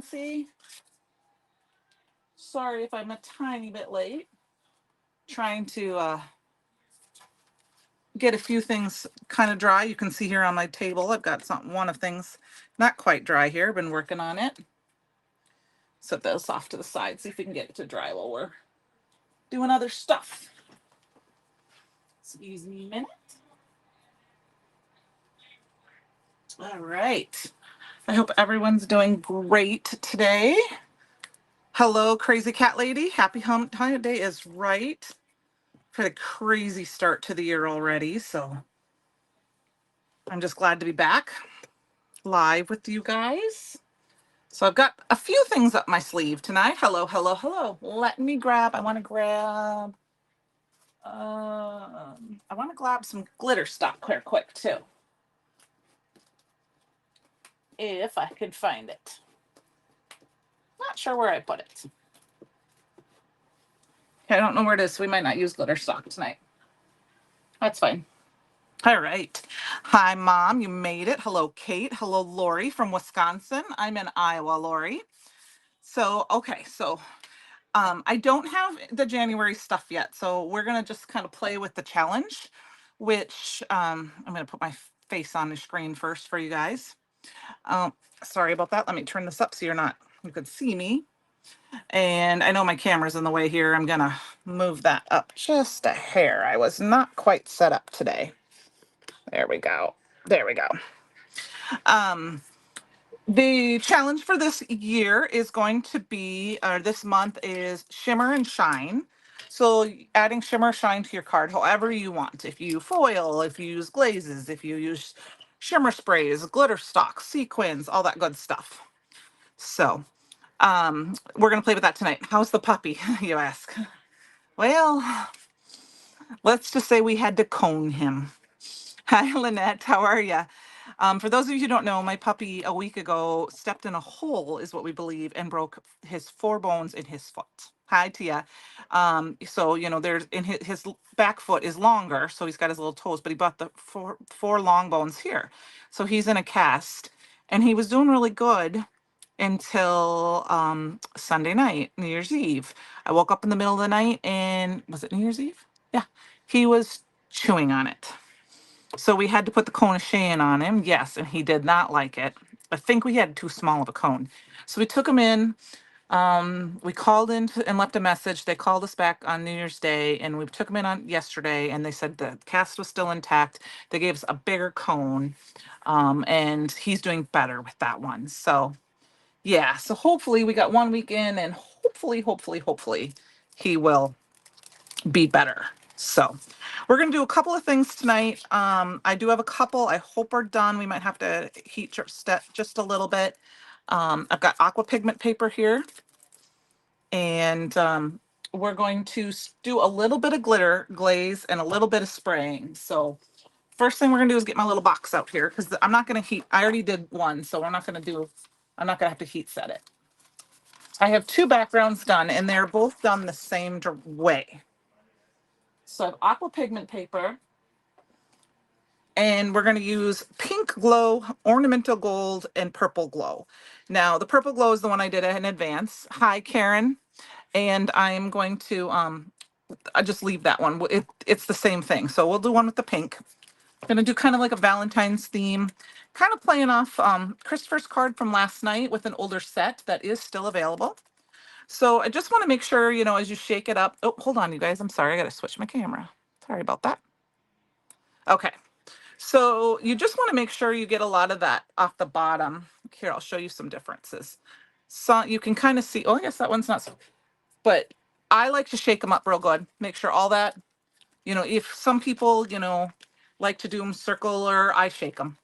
See, sorry if I'm a tiny bit late. Trying to get a few things kind of dry. You can see here on my table, I've got one of things not quite dry here. Been working on it. Set those off to the side. See if we can get it to dry while we're doing other stuff. Excuse me a minute. All right. I hope everyone's doing great today. Hello, crazy cat lady. Happy hump day is right. Had a crazy start to the year already, so I'm just glad to be back live with you guys. So I've got a few things up my sleeve tonight. Hello, hello, hello. Let me grab, I want to grab some glitter stock clear quick too. If I could find it. Not sure where I put it. Okay, I don't know where it is, so we might not use glitter stock tonight. That's fine. All right. Hi, Mom. You made it. Hello, Kate. Hello, Lori from Wisconsin. I'm in Iowa, Lori. So, okay. So I don't have the January stuff yet. So we're going to just kind of play with the challenge, which I'm going to put my face on the screen first for you guys. Sorry about that. Let me turn this up so you could see me. And I know my camera's in the way here. I'm going to move that up just a hair. I was not quite set up today. There we go. There we go. Um, the challenge for this year is going to be, this month is shimmer and shine. So adding shimmer shine to your card however you want. If you foil, if you use glazes, if you use shimmer sprays, glitter stock, sequins, all that good stuff. So we're going to play with that tonight. How's the puppy, you ask? Well, let's just say we had to cone him. Hi, Lynette. How are you? For those of you who don't know, my puppy a week ago stepped in a hole, is what we believe, and broke his 4 bones in his foot. Hi, Tia. So there's in his back foot is longer, so he's got his little toes, but he brought the four long bones here. So he's in a cast, and he was doing really good until Sunday night, New Year's Eve. I woke up in the middle of the night, and was it New Year's Eve? Yeah, he was chewing on it. So we had to put the cone of Cheyenne on him. Yes, and he did not like it. I think we had too small of a cone. So we took him in. We called in and left a message. They called us back on New Year's Day, and we took him in on yesterday, and they said the cast was still intact. They gave us a bigger cone, and he's doing better with that one. So yeah, so hopefully we got 1 week in, and hopefully he will be better. So we're going to do a couple of things tonight. I do have a couple I hope are done. We might have to heat just a little bit. I've got aqua pigment paper here, and we're going to do a little bit of glitter glaze and a little bit of spraying. So first thing we're going to do is get my little box out here, because I'm not going to heat. I already did one, so I'm not going to have to heat set it. I have 2 backgrounds done, and they're both done the same way. So I have aqua pigment paper, and we're going to use pink glow, ornamental gold, and purple glow. Now the purple glow is the one I did in advance. Hi, Karen. And I'm going to I just leave that one. It's the same thing. So we'll do one with the pink. I'm going to do kind of like a Valentine's theme, kind of playing off Christopher's card from last night with an older set that is still available. So I just want to make sure, as you shake it up. Oh, hold on, you guys. I'm sorry. I got to switch my camera. Sorry about that. Okay. So you just want to make sure you get a lot of that off the bottom. Here, I'll show you some differences. So you can kind of see, oh, I guess that one's not, but I like to shake them up real good. Make sure all that, if some people, like to do them circular, I shake them.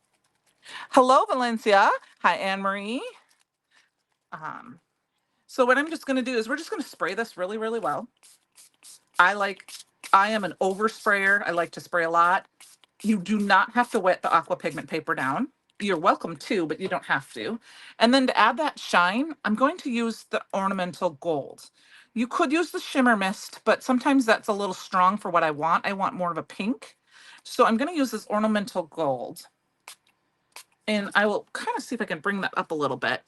Hello, Valencia. Hi, Anne Marie. So what I'm just going to do is we're just going to spray this really, really well. I am an oversprayer. I like to spray a lot. You do not have to wet the aqua pigment paper down. You're welcome to, but you don't have to. And then to add that shine, I'm going to use the ornamental gold. You could use the shimmer mist, but sometimes that's a little strong for what I want. I want more of a pink. So I'm going to use this ornamental gold. And I will kind of see if I can bring that up a little bit.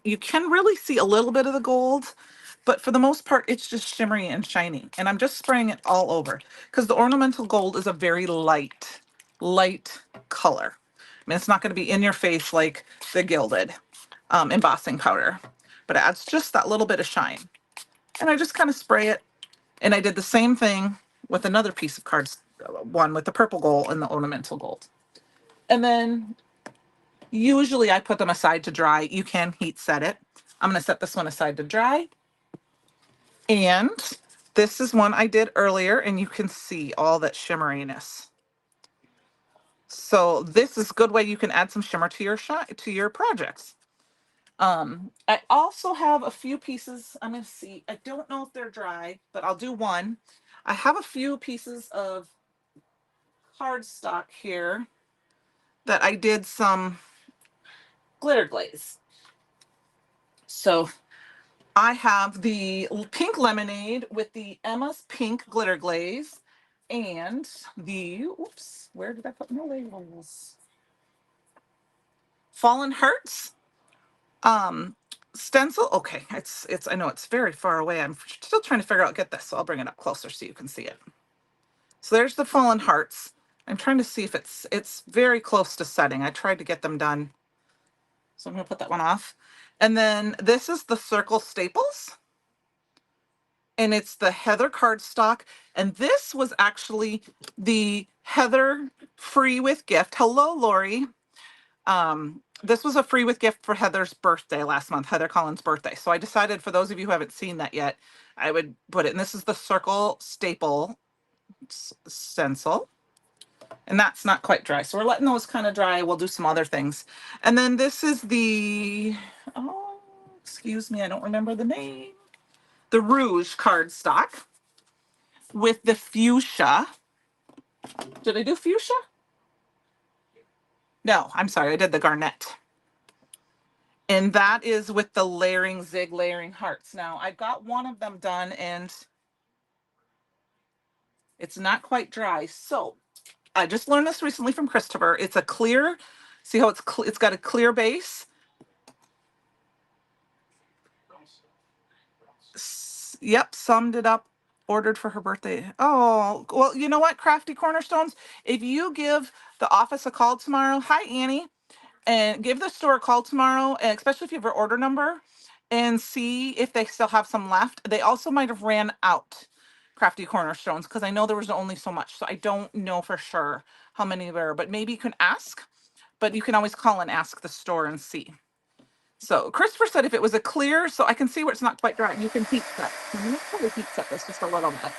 you can really see a little bit of the gold, but for the most part, it's just shimmery and shiny. And I'm just spraying it all over because the ornamental gold is a very light color. I mean, it's not going to be in your face like the gilded embossing powder, but it adds just that little bit of shine. And I just kind of spray it. And I did the same thing with another piece of cards, one with the purple gold and the ornamental gold. And then usually I put them aside to dry. You can heat set it. I'm going to set this one aside to dry. And this is one I did earlier, and you can see all that shimmeriness. So this is a good way you can add some shimmer to your projects. I also have a few pieces. I'm going to see. I don't know if they're dry, but I'll do one. I have a few pieces of cardstock here that I did some glitter glaze. So I have the pink lemonade with the Emma's pink glitter glaze and the, oops, where did I put my labels? Fallen Hearts stencil. Okay, it's I know it's very far away. I'm still trying to figure out, get this, so I'll bring it up closer so you can see it. So there's the Fallen Hearts. I'm trying to see if it's very close to setting. I tried to get them done. So I'm going to put that one off. And then this is the Circle Staples. And it's the Heather cardstock. And this was actually the Heather free with gift. Hello, Lori. This was a free with gift for Heather's birthday last month, Heather Collins' birthday. So I decided, for those of you who haven't seen that yet, I would put it. And this is the Circle Staple stencil. And that's not quite dry. So we're letting those kind of dry. We'll do some other things. And then this is the, oh, excuse me, I don't remember the name. The Rouge cardstock with the fuchsia. Did I do fuchsia? No, I'm sorry. I did the garnet. And that is with the layering zig layering hearts. Now I've got one of them done and it's not quite dry. So I just learned this recently from Christopher. It's a clear, see how it's got a clear base. Yep, summed it up. Ordered for her birthday. Oh, well, you know what, Crafty Cornerstones? If you give the office a call tomorrow, hi, Annie, and give the store a call tomorrow, and especially if you have her order number, and see if they still have some left. They also might have ran out, Crafty Cornerstones, because I know there was only so much. So I don't know for sure how many there are, but maybe you can ask. But you can always call and ask the store and see. So Christopher said if it was a clear, so I can see where it's not quite dry, you can heat set. I'm going to probably heat set this just a little bit.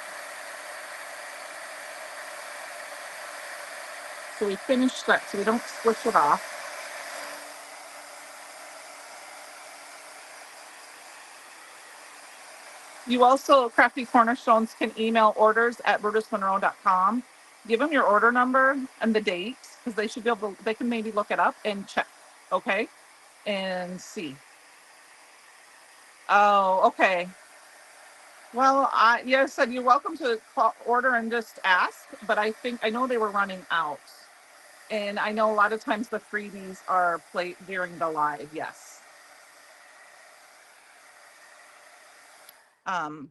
So we finish that so we don't squish it off. You also, Crafty Cornerstones, can email orders@brutusmonroe.com. Give them your order number and the date, because they should be able to, they can maybe look it up and check, okay? And see. Oh, okay. Well, yes, and you're welcome to call, order and just ask, but I know they were running out. And I know a lot of times the freebies are played during the live, yes.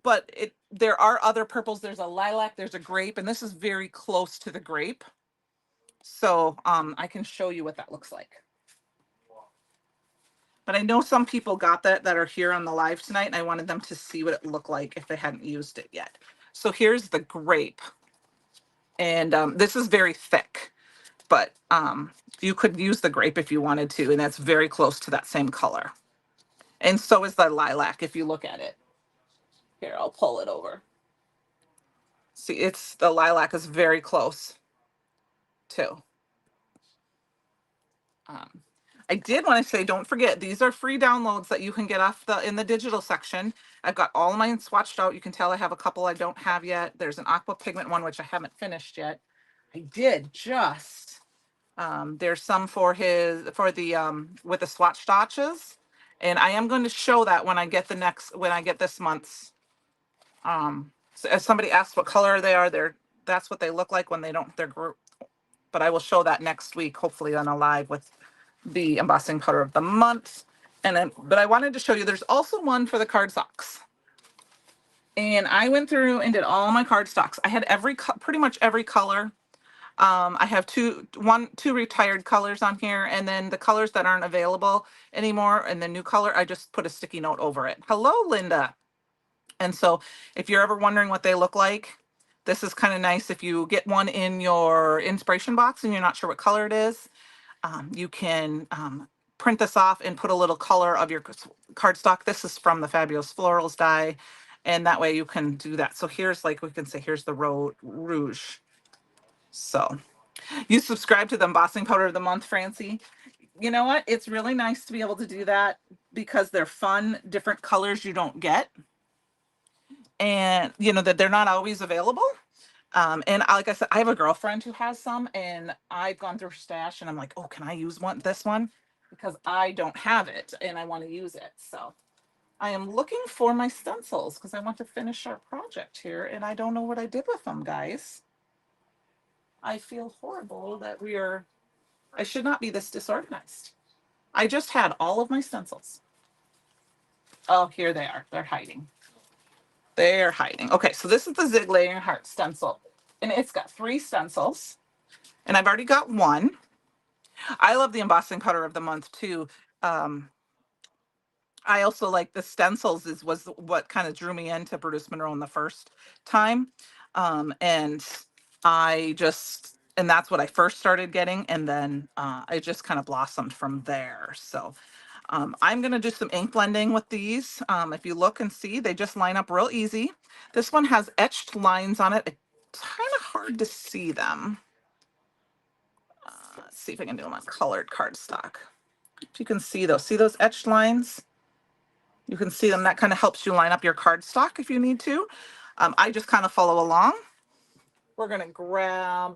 But there are other purples. There's a lilac, there's a grape, and this is very close to the grape. So I can show you what that looks like. But I know some people got that are here on the live tonight, and I wanted them to see what it looked like if they hadn't used it yet. So here's the grape. And this is very thick, but you could use the grape if you wanted to, and that's very close to that same color. And so is the lilac if you look at it. Here, I'll pull it over. See, it's the lilac is very close too. I did want to say, don't forget, these are free downloads that you can get off in the digital section. I've got all of mine swatched out. You can tell I have a couple I don't have yet. There's an aqua pigment one, which I haven't finished yet. I did just, there's some for the, with the swatch swatches. And I am going to show that when I get this month's, so as somebody asked what color they are, that's what they look like when they're grouped. But I will show that next week, hopefully on a live with the embossing powder of the month. But I wanted to show you, there's also one for the cardstocks. And I went through and did all my cardstocks. I had pretty much every color. I have two retired colors on here, and then the colors that aren't available anymore, and the new color, I just put a sticky note over it. Hello, Linda. And so if you're ever wondering what they look like, this is kind of nice. If you get one in your inspiration box and you're not sure what color it is, you can print this off and put a little color of your cardstock. This is from the Fabulous Florals die, and that way you can do that. So here's, like, we can say, here's the Rouge. So you subscribe to the embossing powder of the month, Francie. You know what? It's really nice to be able to do that because they're fun, different colors you don't get. And you know that they're not always available. And like I said, I have a girlfriend who has some, and I've gone through her stash and I'm like, oh, can I use this one? Because I don't have it and I want to use it. So I am looking for my stencils because I want to finish our project here, and I don't know what I did with them, guys. I feel horrible that I should not be this disorganized. I just had all of my stencils. Oh, here they are. They're hiding. They're hiding. Okay, so this is the Zig Layering Heart stencil, and it's got 3 stencils, and I've already got one. I love the embossing powder of the month too. I also like the stencils was what kind of drew me into Brutus Monroe in the first time. And and that's what I first started getting. And then I just kind of blossomed from there. So I'm going to do some ink blending with these. If you look and see, they just line up real easy. This one has etched lines on it. It's kind of hard to see them. Let's see if I can do them on colored cardstock. If you can see those etched lines? You can see them. That kind of helps you line up your cardstock if you need to. I just kind of follow along. We're going to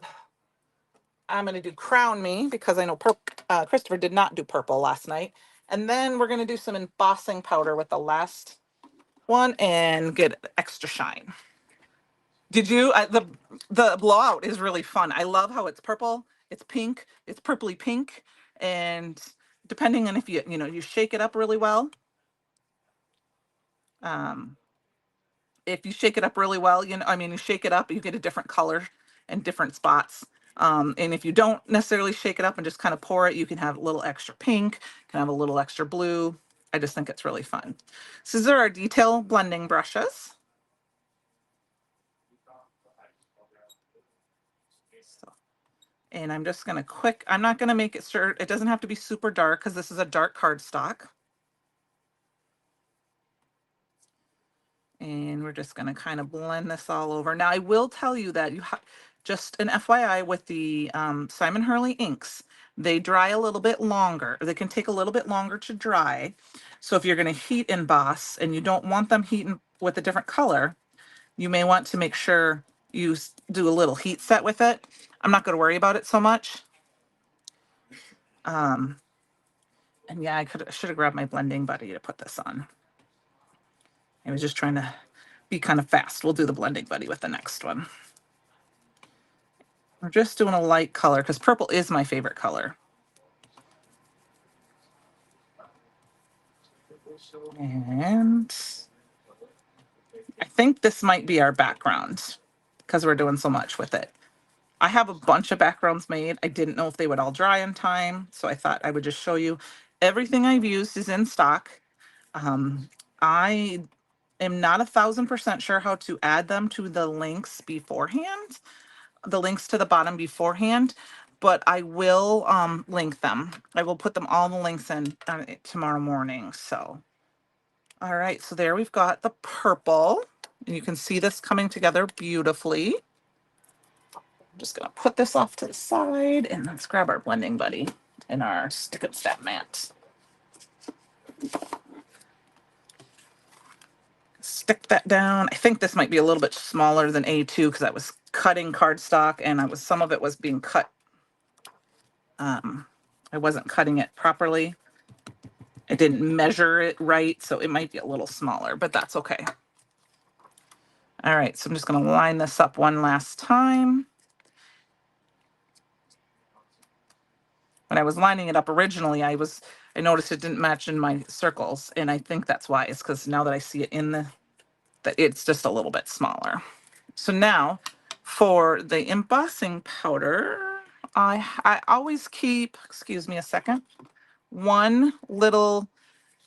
I'm going to do Crown Me because I know Christopher did not do purple last night. And then we're going to do some embossing powder with the last one and get extra shine. Did you? The blowout is really fun. I love how it's purple, it's pink, it's purpley pink, and depending on if you shake it up really well. If you shake it up really well, you shake it up, you get a different color and different spots. And if you don't necessarily shake it up and just kind of pour it, you can have a little extra pink, can have a little extra blue. I just think it's really fun. So these are our detail blending brushes. And I'm just going to I'm not going to make it sure, it doesn't have to be super dark because this is a dark cardstock. And we're just going to kind of blend this all over. Now, I will tell you that just an FYI with the Simon Hurley inks, they dry a little bit longer. They can take a little bit longer to dry. So if you're going to heat emboss and you don't want them heating with a different color, you may want to make sure you do a little heat set with it. I'm not going to worry about it so much. And yeah, I should have grabbed my blending buddy to put this on. I was just trying to be kind of fast. We'll do the blending buddy with the next one. We're just doing a light color because purple is my favorite color. And I think this might be our background because we're doing so much with it. I have a bunch of backgrounds made. I didn't know if they would all dry in time, so I thought I would just show you. Everything I've used is in stock. I am not 1,000% sure how to add them to the links beforehand, the links to the bottom beforehand, but I will link them. I will put them all the links in tomorrow morning. So, all right, so there we've got the purple, and you can see this coming together beautifully. I'm just gonna put this off to the side, and let's grab our blending buddy and our stick and stab mat. Stick that down. I think this might be a little bit smaller than A2 because I was cutting cardstock and some of it was being cut. I wasn't cutting it properly. I didn't measure it right, so it might be a little smaller, but that's okay. All right, so I'm just going to line this up one last time. When I was lining it up originally, I was I noticed it didn't match in my circles, and I think that's why. It's because now that I see it in that it's just a little bit smaller. So now for the embossing powder, I always keep, excuse me a second, one little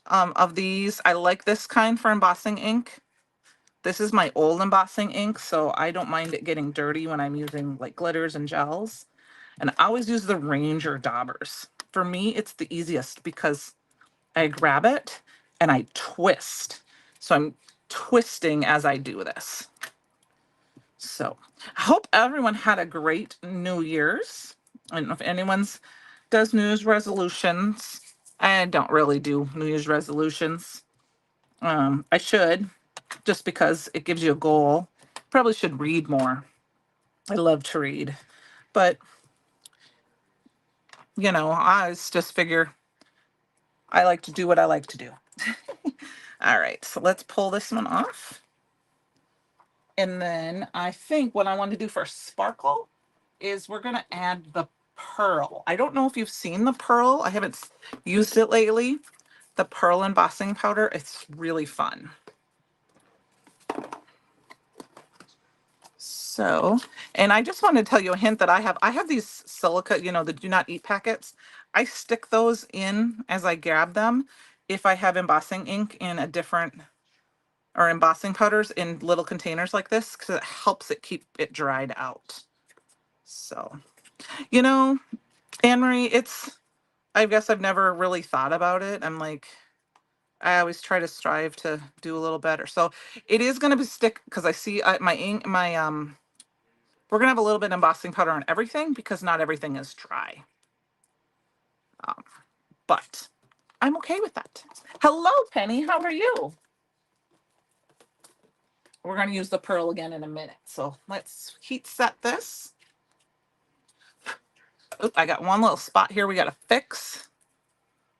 of these. I like this kind for embossing ink. This is my old embossing ink, so I don't mind it getting dirty when I'm using like glitters and gels. And I always use the Ranger daubers. For me, it's the easiest because I grab it and I twist. So I'm twisting as I do this. So I hope everyone had a great New Year's. I don't know if anyone's does New Year's resolutions. I don't really do New Year's resolutions. I should, just because it gives you a goal. Probably should read more. I love to read, but you know, I just figure I like to do what I like to do. All right, so let's pull this one off. And then I think what I want to do for sparkle is we're going to add the pearl. I don't know if you've seen the pearl. I haven't used it lately. The pearl embossing powder. It's really fun. So, and I just want to tell you a hint that I have these silica, you know, the do not eat packets. I stick those in as I grab them if I have embossing ink in a different, or embossing powders in little containers like this, because it helps it keep it dried out. So, you know, Anne Marie, I guess I've never really thought about it. I'm like, I always try to strive to do a little better. So it is going to be stick, because I see my ink, we're going to have a little bit of embossing powder on everything because not everything is dry. But I'm okay with that. Hello, Penny. How are you? We're going to use the pearl again in a minute. So let's heat set this. Oop, I got one little spot here we got to fix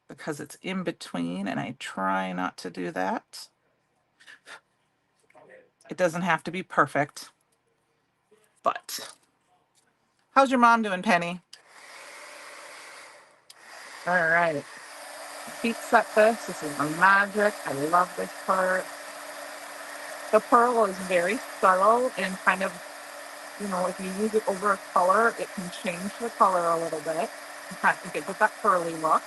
because it's in between, and I try not to do that. It doesn't have to be perfect, but how's your mom doing, Penny? All right. Heat set this. This is my magic. I love this part. The pearl is very subtle and kind of, you know, if you use it over a color, it can change the color a little bit. You kind of get that pearly look.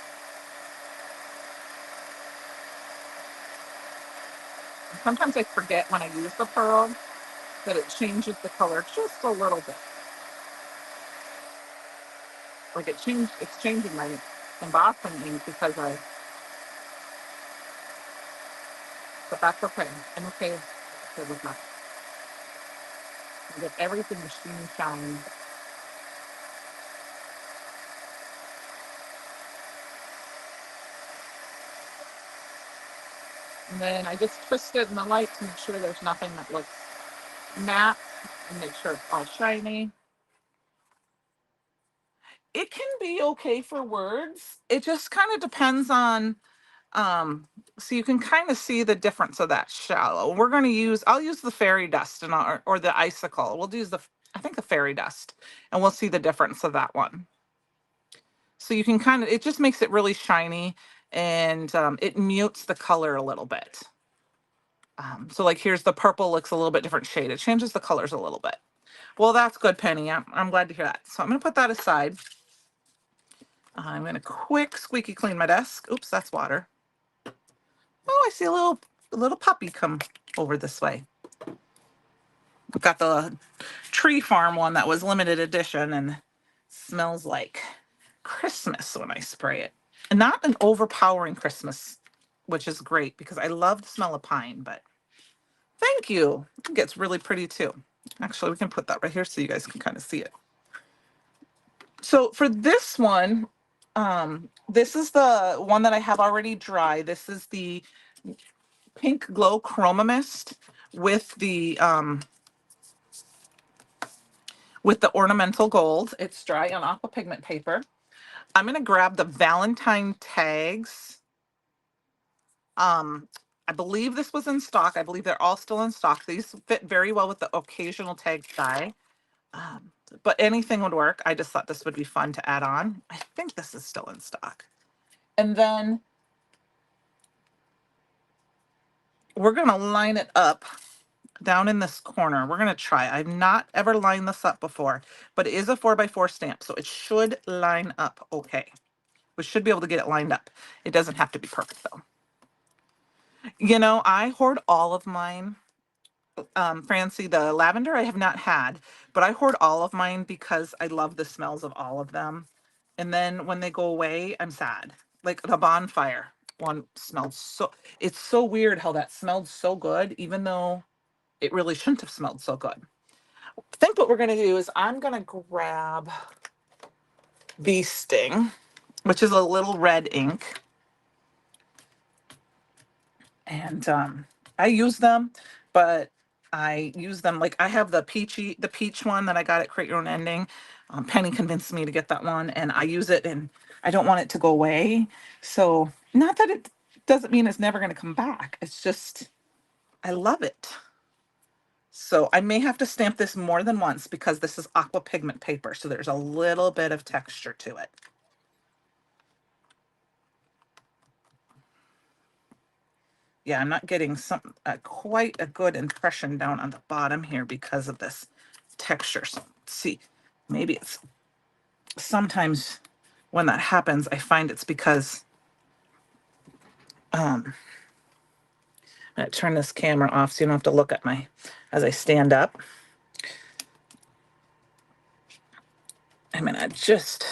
And sometimes I forget when I use the pearl that it changes the color just a little bit. Like it's changing my embossing ink because but that's okay. I'm okay with that. I get everything sheen shine. And then I just twist it in the light to make sure there's nothing that looks matte and make sure it's all shiny. It can be okay for words. It just kind of depends on, so you can kind of see the difference of that shallow. I'll use the fairy dust or the icicle. We'll use I think the fairy dust, and we'll see the difference of that one. So you can it just makes it really shiny, and it mutes the color a little bit. So like here's the purple, looks a little bit different shade. It changes the colors a little bit. Well, that's good, Penny. I'm glad to hear that. So I'm going to put that aside. I'm going to quick squeaky clean my desk. Oops, that's water. Oh, I see a little puppy come over this way. I've got the tree farm one that was limited edition and smells like Christmas when I spray it. And not an overpowering Christmas, which is great because I love the smell of pine, but thank you. It gets really pretty too. Actually, we can put that right here so you guys can kind of see it. So for this one, this is the one that I have already dry. This is the Pink Glow Chroma Mist with the ornamental gold. It's dry on aqua pigment paper. I'm going to grab the Valentine tags. I believe this was in stock. I believe they're all still in stock. These fit very well with the occasional tag die. But anything would work. I just thought this would be fun to add on. I think this is still in stock. And then we're going to line it up down in this corner. We're going to try. I've not ever lined this up before, but it is a 4x4 stamp, so it should line up okay. We should be able to get it lined up. It doesn't have to be perfect though. You know, I hoard all of mine. Francie, the lavender I have not had, but I hoard all of mine because I love the smells of all of them. And then when they go away, I'm sad. Like the bonfire one smelled so, it's so weird how that smelled so good, even though it really shouldn't have smelled so good. I think what we're going to do is I'm going to grab Bee Sting, which is a little red ink. And I use them, but I use them like I have the peach one that I got at Create Your Own Ending. Penny convinced me to get that one, and I use it, and I don't want it to go away. So not that it doesn't mean it's never going to come back. It's just I love it. So I may have to stamp this more than once because this is aqua pigment paper, so there's a little bit of texture to it. Yeah, I'm not getting quite a good impression down on the bottom here because of this texture. So let's see, maybe it's sometimes when that happens, I find it's because I'm gonna turn this camera off so you don't have to look at my as I stand up. I'm gonna just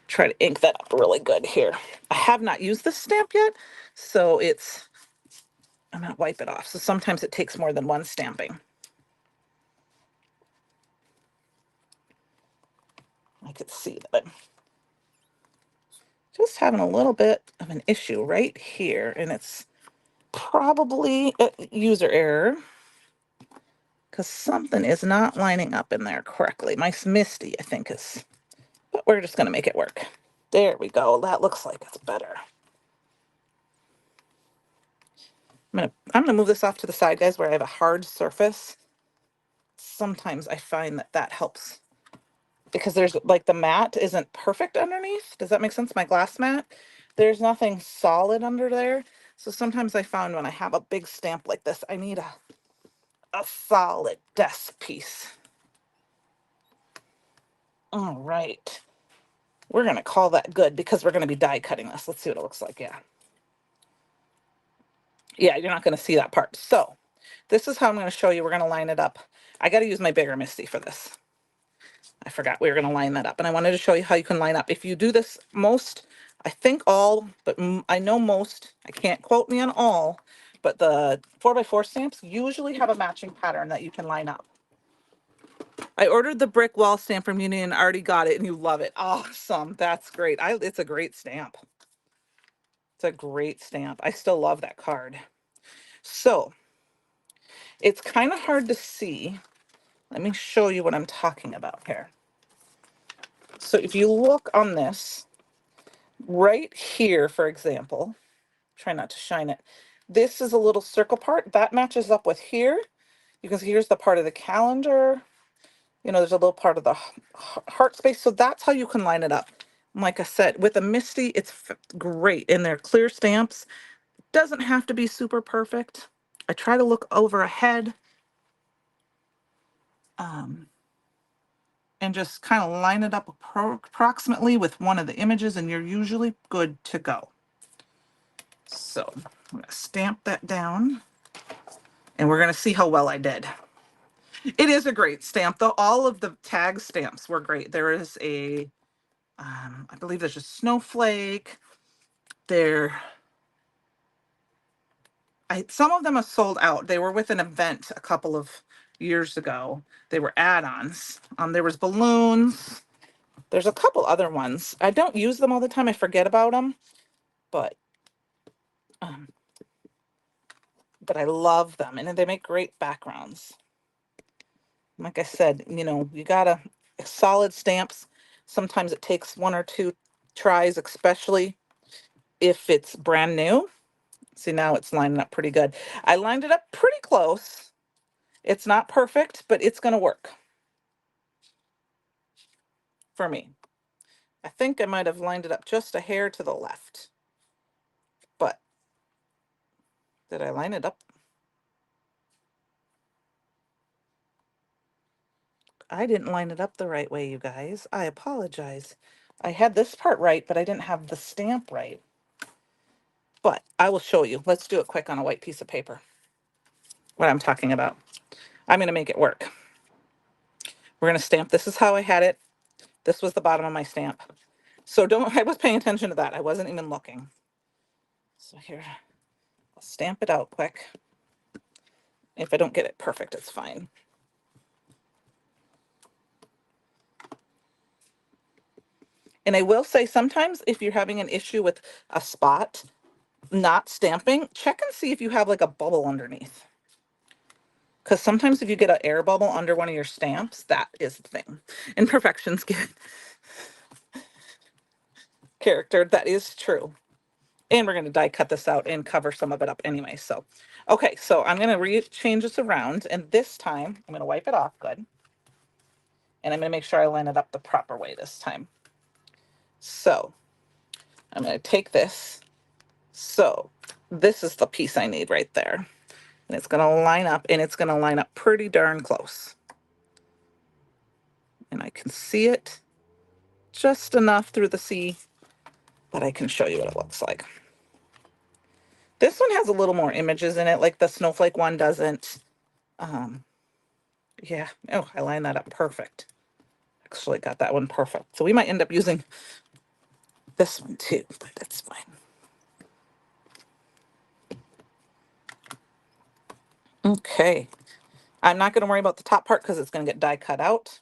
try to ink that up really good here. I have not used this stamp yet, so I'm gonna wipe it off. So sometimes it takes more than one stamping. I could see that I'm just having a little bit of an issue right here, and it's probably a user error because something is not lining up in there correctly. My Misty, I think, is, but we're just gonna make it work. There we go. That looks like it's better. I'm gonna move this off to the side, guys, where I have a hard surface. Sometimes I find that that helps because there's like the mat isn't perfect underneath. Does that make sense? My glass mat, there's nothing solid under there. So sometimes I found when I have a big stamp like this, I need a solid desk piece. All right. We're going to call that good because we're going to be die cutting this. Let's see what it looks like. Yeah. Yeah, you're not going to see that part. So this is how I'm going to show you. We're going to line it up. I got to use my bigger Misty for this. I forgot we were going to line that up. And I wanted to show you how you can line up. If you do this I think all, but I know most, I can't quote me on all, but the 4x4 stamps usually have a matching pattern that you can line up. I ordered the brick wall stamp from Union and already got it, and you love it. Awesome. That's great. It's a great stamp. It's a great stamp. I still love that card. So it's kind of hard to see. Let me show you what I'm talking about here. So if you look on this, right here, for example, try not to shine it. This is a little circle part that matches up with here. You can see here's the part of the calendar. You know, there's a little part of the heart space. So that's how you can line it up. Like I said, with a Misty, it's great. And they're clear stamps. Doesn't have to be super perfect. I try to look over ahead and just kind of line it up approximately with one of the images, and you're usually good to go. So I'm going to stamp that down, and we're going to see how well I did. It is a great stamp, though. All of the tag stamps were great. There is I believe there's a snowflake. Some of them are sold out. They were with an event a couple of years ago. They were add-ons. There was balloons. There's a couple other ones. I don't use them all the time. I forget about them, but I love them, and they make great backgrounds. Like I said, you know, you gotta solid stamps. Sometimes it takes one or two tries, especially if it's brand new. See, now it's lining up pretty good. I lined it up pretty close. It's not perfect, but it's gonna work for me. I think I might have lined it up just a hair to the left. Did I line it up? I didn't line it up the right way, you guys. I apologize. I had this part right, but I didn't have the stamp right. But I will show you. Let's do it quick on a white piece of paper. What I'm talking about. I'm going to make it work. We're going to stamp. This is how I had it. This was the bottom of my stamp. So I was paying attention to that. I wasn't even looking. So here, I'll stamp it out quick. If I don't get it perfect, it's fine. And I will say sometimes if you're having an issue with a spot not stamping, check and see if you have like a bubble underneath. Because sometimes if you get an air bubble under one of your stamps, that is the thing. Imperfections get character. That is true. And we're going to die cut this out and cover some of it up anyway. So, okay, so I'm going to change this around. And this time, I'm going to wipe it off good. And I'm going to make sure I line it up the proper way this time. So, I'm going to take this. So, this is the piece I need right there. And it's going to line up, and it's going to line up pretty darn close. And I can see it just enough through the C, but I can show you what it looks like. This one has a little more images in it, like the snowflake one doesn't. Yeah, oh, I lined that up perfect. Actually got that one perfect. So we might end up using this one too, but that's fine. Okay, I'm not going to worry about the top part because it's going to get die cut out.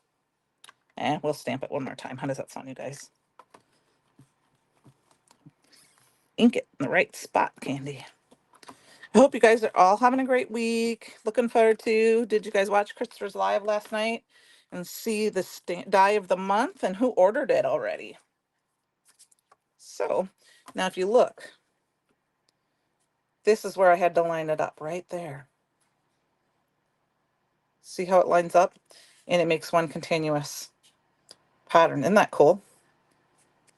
And we'll stamp it one more time. How does that sound, you guys? Ink it in the right spot, Candy. I hope you guys are all having a great week. Looking forward to, did you guys watch Christopher's Live last night and see the die of the month and who ordered it already? So now if you look, this is where I had to line it up right there. See how it lines up? And it makes one continuous pattern. Isn't that cool?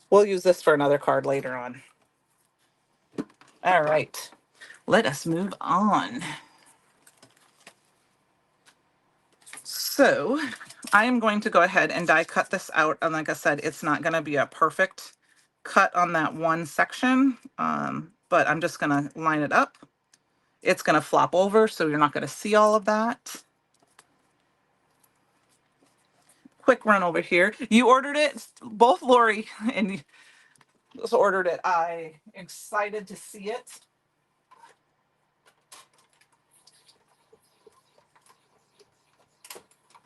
We'll use this for another card later on. All right, let us move on. So I am going to go ahead and die cut this out. And like I said, it's not going to be a perfect cut on that one section, but I'm just going to line it up. It's going to flop over, so you're not going to see all of that. Quick run over here. You ordered it, both Lori and you ordered it. I'm excited to see it.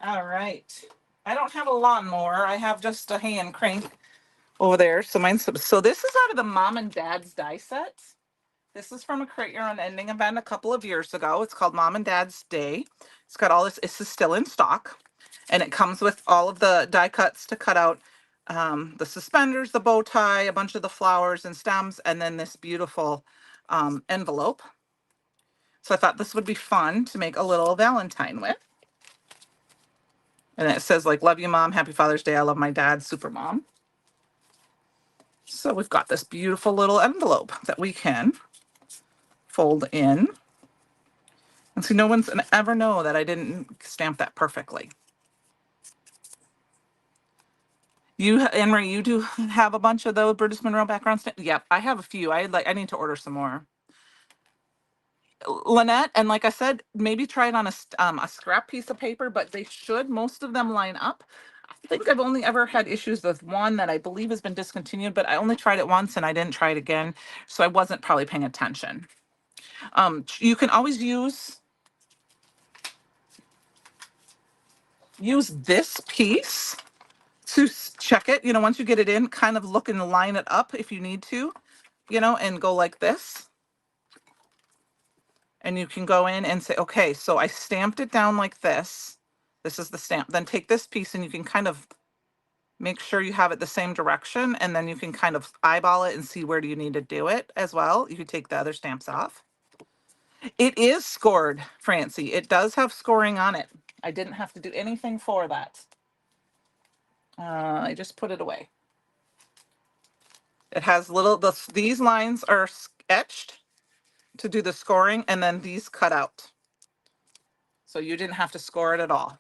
All right. I don't have a lawnmower. I have just a hand crank over there. So so this is out of the Mom and Dad's die set. This is from a Create Your Own Ending event a couple of years ago. It's called Mom and Dad's Day. It's got all this. This is still in stock. And it comes with all of the die cuts to cut out the suspenders, the bow tie, a bunch of the flowers and stems, and then this beautiful envelope. So I thought this would be fun to make a little Valentine with. And it says like, love you, Mom. Happy Father's Day. I love my dad, Super Mom. So we've got this beautiful little envelope that we can fold in. And see, no one's gonna ever know that I didn't stamp that perfectly. You, Anne-Marie, you do have a bunch of those Brutus Monroe background stamps? Yep, I have a few. I need to order some more. Lynette, and like I said, maybe try it on a scrap piece of paper, but they should, most of them line up. I think I've only ever had issues with one that I believe has been discontinued, but I only tried it once and I didn't try it again. So I wasn't probably paying attention. You can always use this piece to check it. Once you get it in, kind of look and line it up if you need to, and go like this. And you can go in and say, okay, so I stamped it down like this. This is the stamp. Then take this piece and you can kind of make sure you have it the same direction, and then you can kind of eyeball it and see where do you need to do it as well. You could take the other stamps off. It is scored, Francie. It does have scoring on it. I didn't have to do anything for that. I just put it away. It has these lines are etched, to do the scoring, and then these cut out. So you didn't have to score it at all.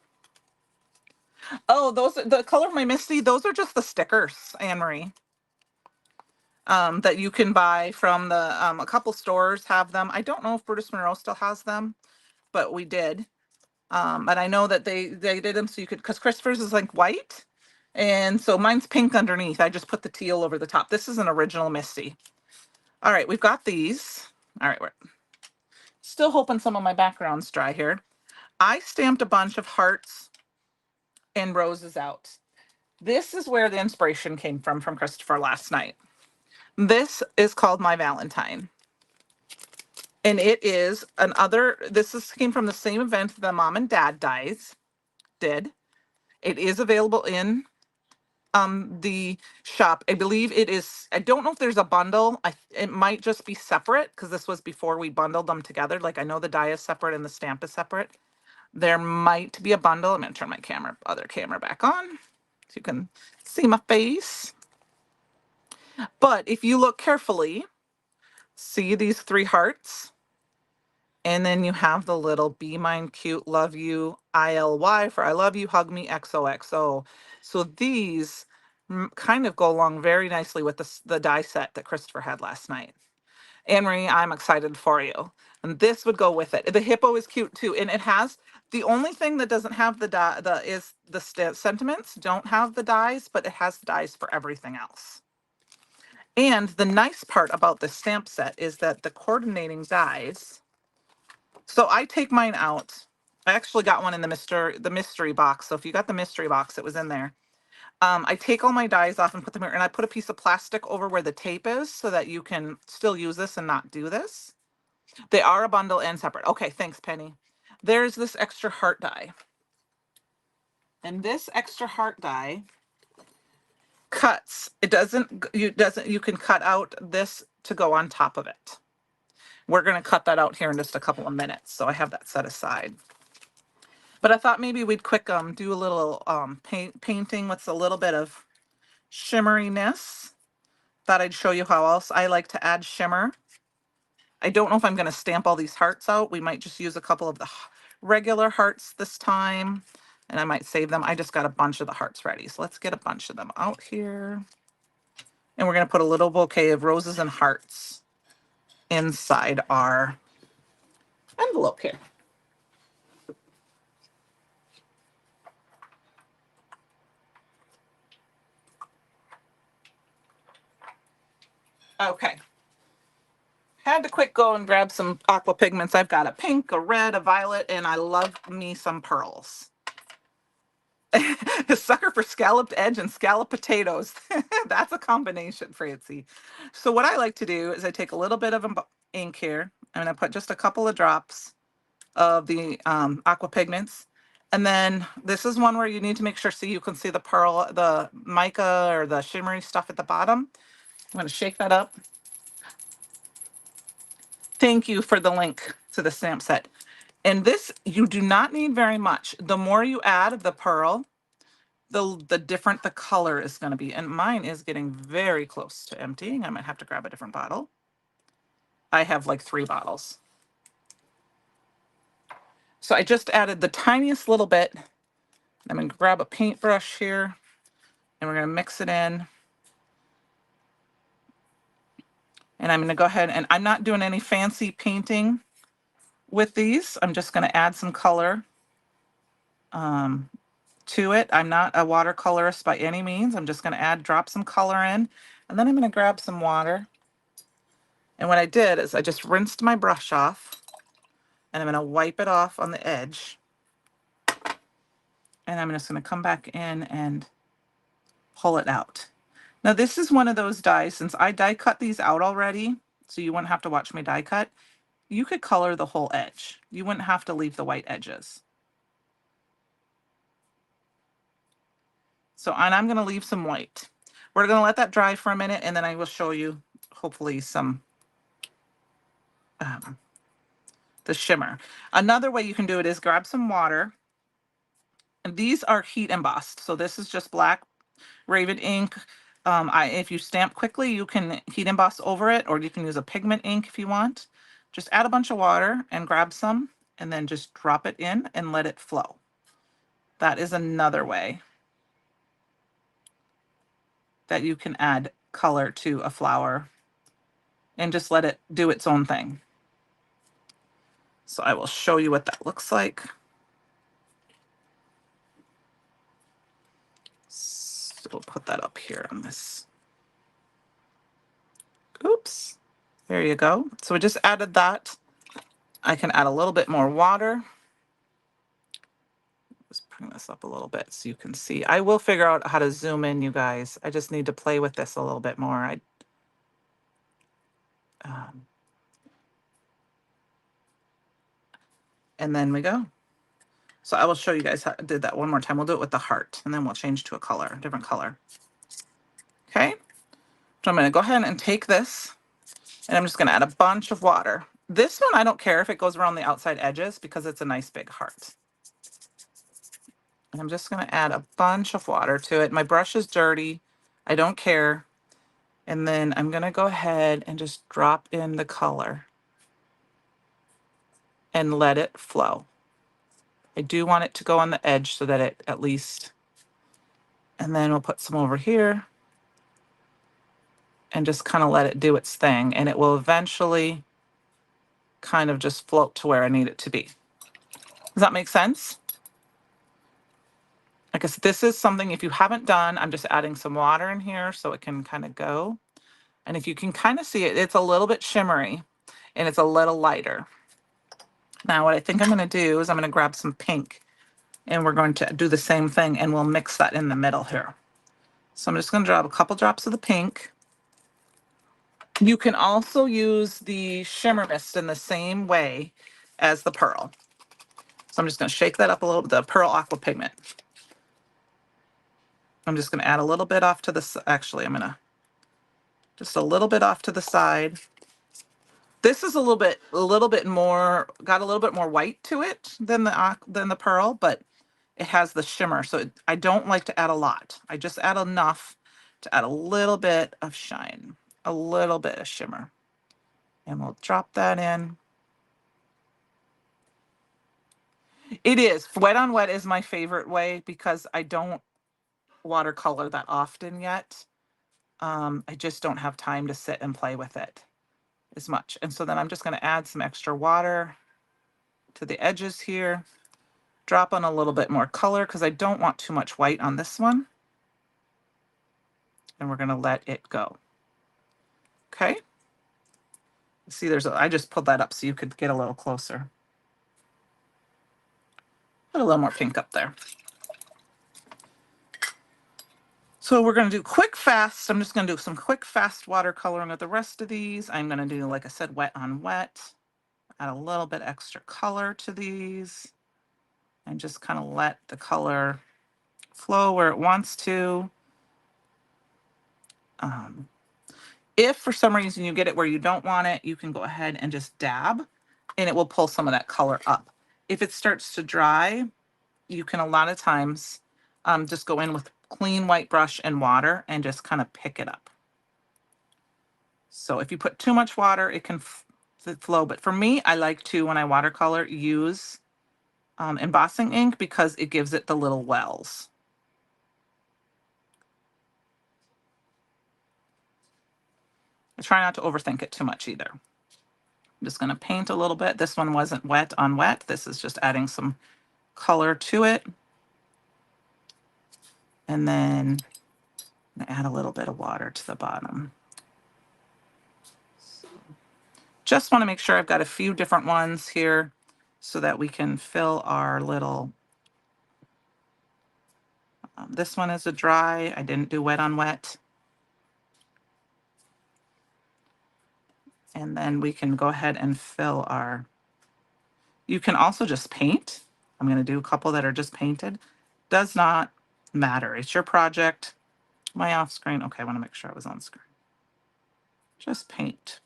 Oh, those are the color of my Misty. Those are just the stickers, Anne Marie. That you can buy from the a couple stores have them. I don't know if Brutus Monroe still has them, but we did. And I know that they did them so you could, because Christopher's is like white, and so mine's pink underneath. I just put the teal over the top. This is an original Misty. All right, we've got these. All right, we're still hoping some of my background's dry here. I stamped a bunch of hearts and roses out. This is where the inspiration came from Christopher last night. This is called My Valentine. And it is came from the same event that Mom and Dad did. It is available in the shop. I believe it is. I don't know if there's a bundle. It might just be separate because this was before we bundled them together. Like, I know the die is separate and the stamp is separate. There might be a bundle. I'm going to turn my other camera back on so you can see my face. But if you look carefully, see these 3 hearts? And then you have the little be mine cute, love you, ILY for I love you, hug me, XOXO. So these kind of go along very nicely with the die set that Christopher had last night. Anne Marie, I'm excited for you. And this would go with it. The hippo is cute too. And it has, the only thing that doesn't have the die, is the sentiments don't have the dies, but it has dies for everything else. And the nice part about this stamp set is that the coordinating dies. So I take mine out. I actually got one in the mystery box. So if you got the mystery box, it was in there. I take all my dies off and put them here, and I put a piece of plastic over where the tape is so that you can still use this and not do this. They are a bundle and separate. Okay, thanks, Penny. There's this extra heart die. And this extra heart die cuts. You can cut out this to go on top of it. We're going to cut that out here in just a couple of minutes. So I have that set aside. But I thought maybe we'd quick do a little painting with a little bit of shimmeriness. Thought I'd show you how else I like to add shimmer. I don't know if I'm going to stamp all these hearts out. We might just use a couple of the regular hearts this time, and I might save them. I just got a bunch of the hearts ready. So let's get a bunch of them out here. And we're going to put a little bouquet of roses and hearts inside our envelope here. Okay. Had to quick go and grab some aqua pigments. I've got a pink, a red, a violet, and I love me some pearls. A sucker for scalloped edge and scalloped potatoes. That's a combination, Francie. So what I like to do is I take a little bit of ink here. I'm going to put just a couple of drops of the aqua pigments. And then this is one where you need to make sure you can see the pearl, the mica or the shimmery stuff at the bottom. I'm going to shake that up. Thank you for the link to the stamp set. And this, you do not need very much. The more you add of the pearl, the different the color is going to be. And mine is getting very close to emptying. I might have to grab a different bottle. I have like 3 bottles. So I just added the tiniest little bit. I'm going to grab a paintbrush here, and we're going to mix it in. And I'm going to go ahead, and I'm not doing any fancy painting with these. I'm just going to add some color to it. I'm not a watercolorist by any means. I'm just going to drop some color in, and then I'm going to grab some water. And what I did is I just rinsed my brush off, and I'm going to wipe it off on the edge. And I'm just going to come back in and pull it out. Now this is one of those dies, since I die cut these out already, so you wouldn't have to watch me die cut, you could color the whole edge. You wouldn't have to leave the white edges. So, and I'm going to leave some white. We're going to let that dry for a minute, and then I will show you hopefully some the shimmer. Another way you can do it is grab some water. And these are heat embossed. So this is just black Raven ink. If you stamp quickly, you can heat emboss over it, or you can use a pigment ink if you want. Just add a bunch of water and grab some and then just drop it in and let it flow. That is another way that you can add color to a flower and just let it do its own thing. So I will show you what that looks like. So we'll put that up here on this. Oops, there you go. So we just added that. I can add a little bit more water. Just bring this up a little bit so you can see. I will figure out how to zoom in, you guys. I just need to play with this a little bit more. And then we go. So I will show you guys how I did that one more time. We'll do it with the heart and then we'll change to a color, different color. Okay. So I'm going to go ahead and take this and I'm just going to add a bunch of water. This one, I don't care if it goes around the outside edges because it's a nice big heart. And I'm just going to add a bunch of water to it. My brush is dirty. I don't care. And then I'm going to go ahead and just drop in the color and let it flow. I do want it to go on the edge so that it at least, and then we'll put some over here and just kind of let it do its thing. And it will eventually kind of just float to where I need it to be. Does that make sense? I guess this is something, if you haven't done, I'm just adding some water in here so it can kind of go. And if you can kind of see it, it's a little bit shimmery and it's a little lighter. Now what I think I'm going to do is I'm going to grab some pink and we're going to do the same thing and we'll mix that in the middle here. So I'm just going to drop a couple drops of the pink. You can also use the shimmer mist in the same way as the pearl. So I'm just going to shake that up a little bit, the pearl aqua pigment. I'm just going to add a little bit off to the, actually I'm going to just a little bit off to the side. This is a little bit more, got a little bit more white to it than the pearl, but it has the shimmer. So I don't like to add a lot. I just add enough to add a little bit of shine, a little bit of shimmer. And we'll drop that in. It is. Wet on wet is my favorite way because I don't watercolor that often yet. I just don't have time to sit and play with it as much. And so then I'm just going to add some extra water to the edges here. Drop on a little bit more color because I don't want too much white on this one. And we're going to let it go. Okay. See, I just pulled that up so you could get a little closer. Put a little more pink up there. So we're going to do quick, fast. I'm just going to do some quick, fast watercoloring with the rest of these. I'm going to do, like I said, wet on wet. Add a little bit extra color to these. And just kind of let the color flow where it wants to. If for some reason you get it where you don't want it, you can go ahead and just dab and it will pull some of that color up. If it starts to dry, you can a lot of times just go in with clean white brush and water and just kind of pick it up. So if you put too much water, it can flow. But for me, I like to, when I watercolor, use embossing ink because it gives it the little wells. I try not to overthink it too much either. I'm just going to paint a little bit. This one wasn't wet on wet. This is just adding some color to it. And then I'm going to add a little bit of water to the bottom. Just want to make sure I've got a few different ones here so that we can fill our little, this one is a dry. I didn't do wet on wet. And then we can go ahead and fill our, you can also just paint. I'm going to do a couple that are just painted. Does not matter. It's your project. Am I off screen? Okay, I want to make sure I was on screen. Just paint.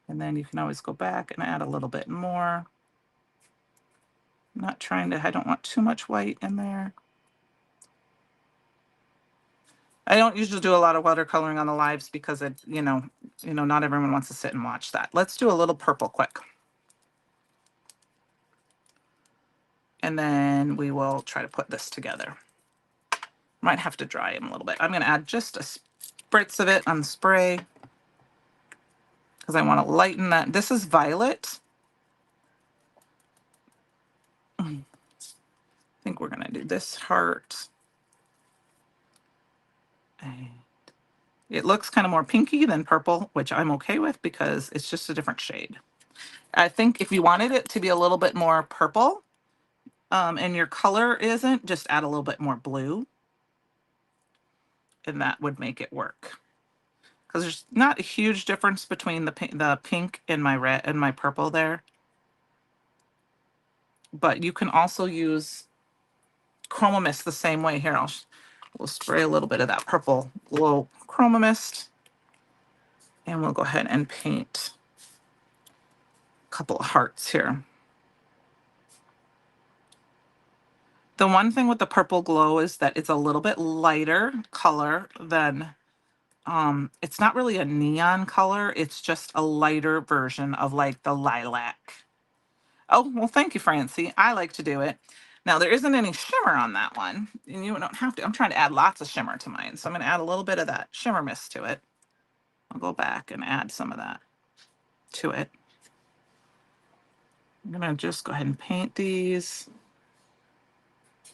And then you can always go back and add a little bit more. I'm not trying to, I don't want too much white in there. I don't usually do a lot of watercoloring on the lives because it, not everyone wants to sit and watch that. Let's do a little purple quick. And then we will try to put this together. Might have to dry him a little bit. I'm going to add just a spritz of it on spray because I want to lighten that. This is violet. I think we're going to do this heart. And it looks kind of more pinky than purple, which I'm okay with because it's just a different shade. I think if you wanted it to be a little bit more purple, and your color isn't, just add a little bit more blue, and that would make it work. Because there's not a huge difference between the pink and my red and my purple there. But you can also use chroma mist the same way. Here, we'll spray a little bit of that purple glow chroma mist, and we'll go ahead and paint a couple of hearts here. The one thing with the purple glow is that it's a little bit lighter color than, it's not really a neon color. It's just a lighter version of like the lilac. Oh, well, thank you, Francie. I like to do it. Now, there isn't any shimmer on that one, and you don't have to. I'm trying to add lots of shimmer to mine, so I'm going to add a little bit of that shimmer mist to it. I'll go back and add some of that to it. I'm going to just go ahead and paint these.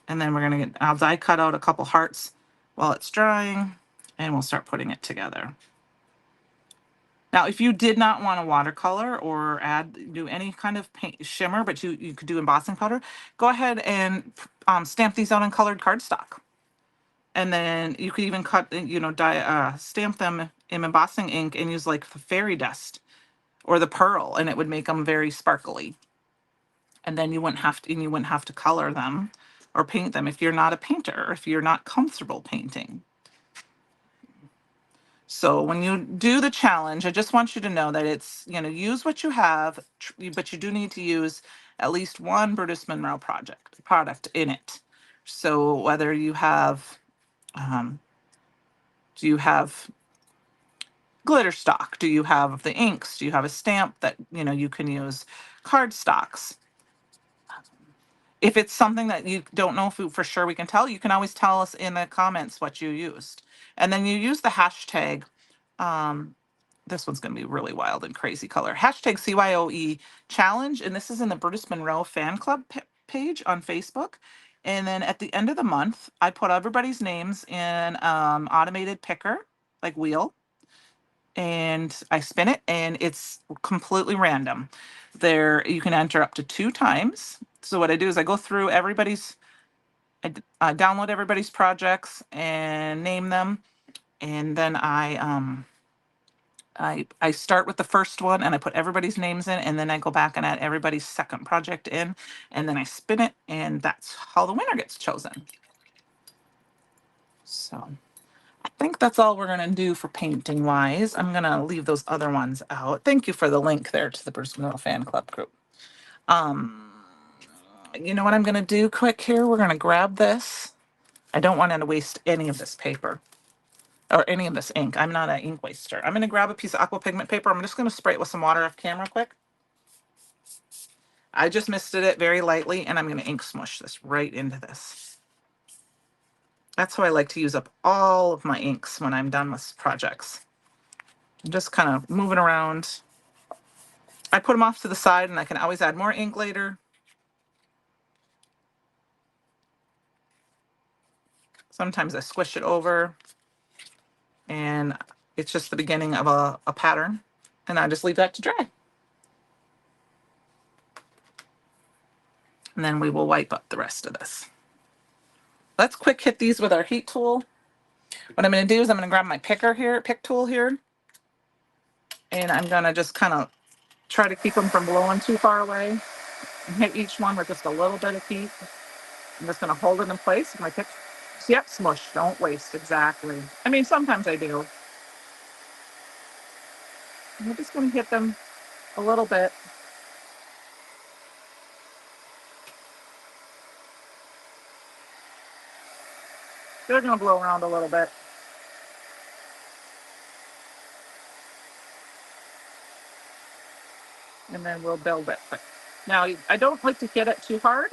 And then we're going to I'll die cut out a couple hearts while it's drying, and we'll start putting it together. Now, if you did not want to watercolor or do any kind of paint shimmer, but you could do embossing powder, go ahead and stamp these out on colored cardstock. And then you could even cut, stamp them in embossing ink and use like the fairy dust or the pearl, and it would make them very sparkly. And then you wouldn't have to color them or paint them if you're not a painter, or if you're not comfortable painting. So when you do the challenge, I just want you to know that it's, use what you have, but you do need to use at least one Brutus Monroe product in it. So whether you have, do you have glitter stock? Do you have the inks? Do you have a stamp that, you can use? Cardstocks. If it's something that you don't know if for sure we can tell, you can always tell us in the comments what you used. And then you use the hashtag, this one's going to be really wild and crazy color, hashtag CYOE challenge. And this is in the Brutus Monroe fan club page on Facebook. And then at the end of the month, I put everybody's names in automated picker, like wheel, and I spin it, and it's completely random. There, you can enter up to 2 times. So what I do is I go through I download everybody's projects and name them, and then I start with the first one and I put everybody's names in, and then I go back and add everybody's second project in, and then I spin it, and that's how the winner gets chosen. So I think that's all we're going to do for painting wise. I'm going to leave those other ones out. Thank you for the link there to the Brutus Monroe fan club group. You know what I'm going to do quick here? We're going to grab this. I don't want to waste any of this paper or any of this ink. I'm not an ink waster. I'm going to grab a piece of aqua pigment paper. I'm just going to spray it with some water off camera quick. I just misted it very lightly, and I'm going to ink smush this right into this. That's how I like to use up all of my inks when I'm done with projects. I'm just kind of moving around. I put them off to the side, and I can always add more ink later. Sometimes I squish it over, and it's just the beginning of a pattern, and I just leave that to dry. And then we will wipe up the rest of this. Let's quick hit these with our heat tool. What I'm going to do is I'm going to grab my pick tool here, and I'm going to just kind of try to keep them from blowing too far away, and hit each one with just a little bit of heat. I'm just going to hold it in place with my pick. Yep, smush. Don't waste. Exactly. I mean, sometimes I do. I'm just going to hit them a little bit. They're going to blow around a little bit. and then we'll build it. But now, I don't like to hit it too hard.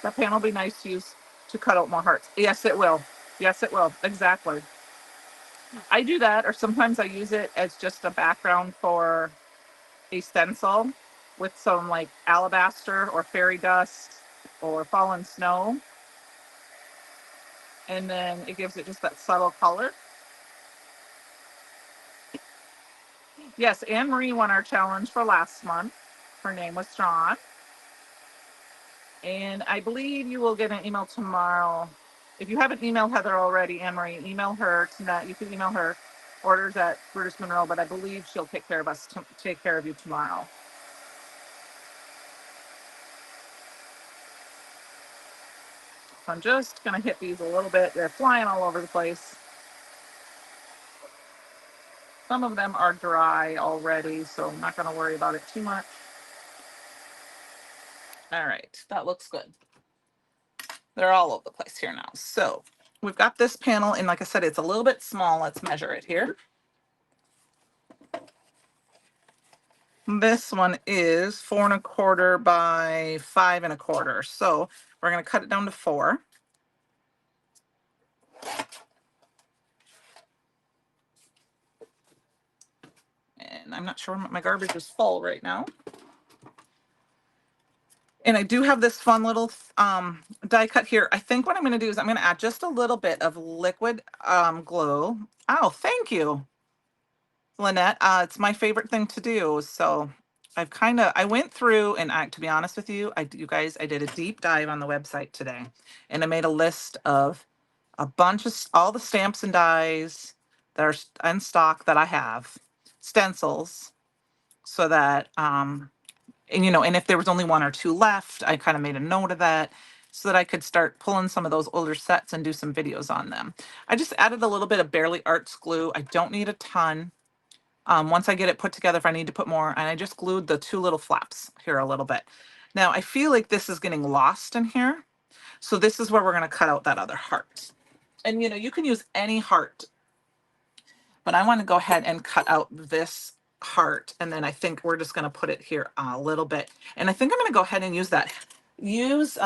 That pan will be nice to use to cut out more hearts. Yes, it will. Yes, it will. Exactly. I do that, or sometimes I use it as just a background for a stencil with some like alabaster or fairy dust or fallen snow. And then it gives it just that subtle color. Yes, Anne Marie won our challenge for last month. Her name was John. And I believe you will get an email tomorrow. If you haven't emailed Heather already, Anne Marie, email her tonight. You can email her orders at Brutus Monroe, but I believe she'll take care of us, take care of you tomorrow. So I'm just going to hit these a little bit. They're flying all over the place. Some of them are dry already, so I'm not going to worry about it too much. All right, that looks good. They're all over the place here now. So we've got this panel, and like I said, it's a little bit small. Let's measure it here. This one is 4 1/4 by 5 1/4. So we're going to cut it down to 4. And I'm not sure my garbage is full right now. And I do have this fun little die cut here. I think what I'm going to do is I'm going to add just a little bit of liquid glue. Oh, thank you, Lynette. It's my favorite thing to do. So I went through, and to be honest with you, I did a deep dive on the website today, and I made a list of a bunch of all the stamps and dies that are in stock that I have, stencils, so that and if there was only 1 or 2 left, I kind of made a note of that so that I could start pulling some of those older sets and do some videos on them. I just added a little bit of Barely Arts glue. I don't need a ton. Once I get it put together, if I need to put more, and I just glued the 2 little flaps here a little bit. Now I feel like this is getting lost in here. So this is where we're going to cut out that other heart. And you can use any heart, but I want to go ahead and cut out this heart. And then I think we're just going to put it here a little bit. And I think I'm going to go ahead and use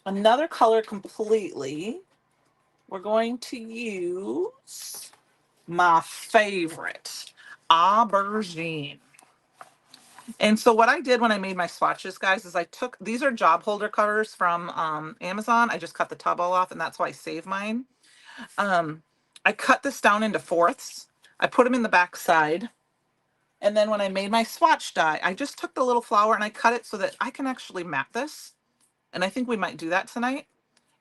another color completely. We're going to use my favorite, aubergine. And so what I did when I made my swatches, guys, is these are job holder cutters from Amazon. I just cut the tub all off, and that's why I save mine. I cut this down into fourths. I put them in the back side. And then when I made my swatch die, I just took the little flower and I cut it so that I can actually map this. And I think we might do that tonight.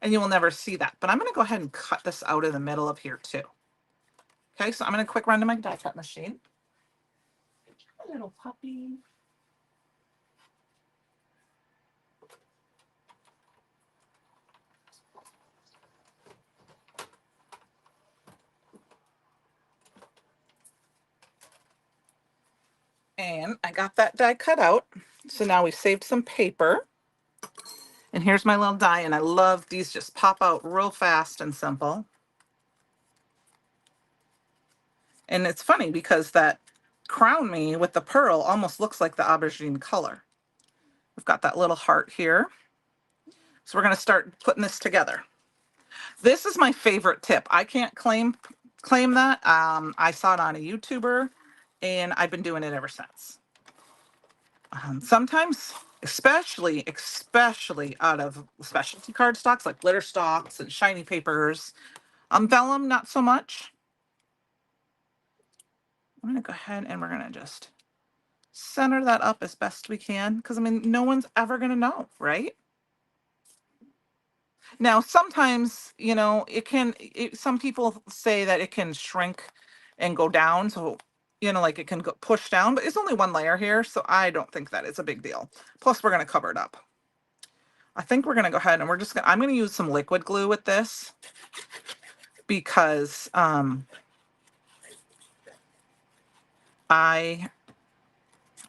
And you will never see that. But I'm going to go ahead and cut this out of the middle of here too. Okay, so I'm going to quick run to my die cut machine. A little puppy. And I got that die cut out. So now we've saved some paper. And here's my little die. And I love these, just pop out real fast and simple. And it's funny because that crown me with the pearl almost looks like the aubergine color. We've got that little heart here. So we're going to start putting this together. This is my favorite tip. I can't claim that. I saw it on a YouTuber, and I've been doing it ever since. Sometimes, especially out of specialty card stocks like glitter stocks and shiny papers, vellum not so much. I'm going to go ahead and we're going to just center that up as best we can, because I mean, no one's ever going to know, right? Now, sometimes, some people say that it can shrink and go down. So, like it can go push down, but it's only 1 layer here. So I don't think that is a big deal. Plus, we're going to cover it up. I think we're going to go ahead and I'm going to use some liquid glue with this because I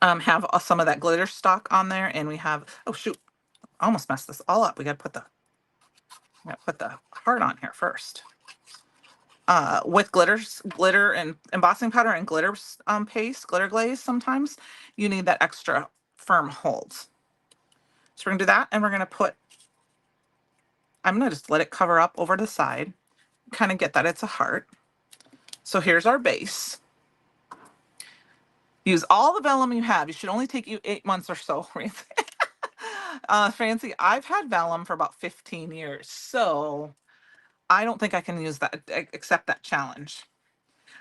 have some of that glitter stock on there, and we have, oh shoot, I almost messed this all up. We got to put the heart on here first. with glitter and embossing powder and glitter paste, glitter glaze, sometimes you need that extra firm hold. So we're gonna do that, and we're gonna I'm gonna just let it cover up over the side, kind of get that it's a heart. So here's our base. Use all the vellum you have. It should only take you 8 months or so. Fancy, I've had vellum for about 15 years, so I don't think I can use that, accept that challenge.